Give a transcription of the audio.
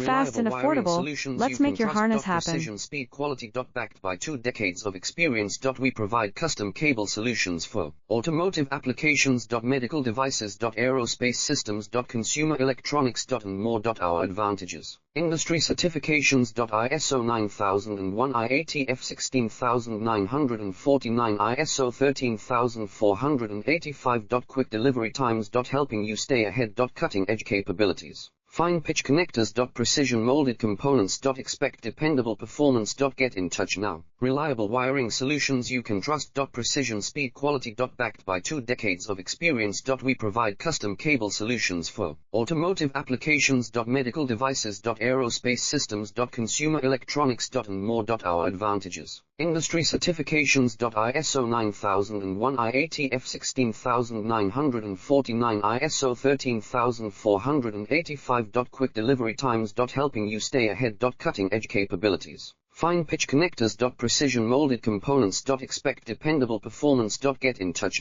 fast and affordable. Let's make your harness happen. Precision, speed, quality. Backed by 2 decades of experience. We provide custom cable solutions for automotive applications. Medical devices. Aerospace systems. Consumer electronics. And more. Our advantages: industry certifications. ISO 9001, IATF 16949, ISO 13485. Quick delivery times. Helping you stay ahead. Cutting edge capabilities: fine pitch connectors. Precision molded components. Expect dependable performance. Get in touch now. Reliable wiring solutions you can trust. Precision, speed, quality. Backed by 2 decades of experience. We provide custom cable solutions for automotive applications. Medical devices. Aerospace systems. Consumer electronics. And more. Our advantages: industry certifications. ISO 9001, IATF 16949, ISO 13485. Quick delivery times. Helping you stay ahead. Cutting edge capabilities: fine pitch connectors. Precision molded components. Expect dependable performance. Get in touch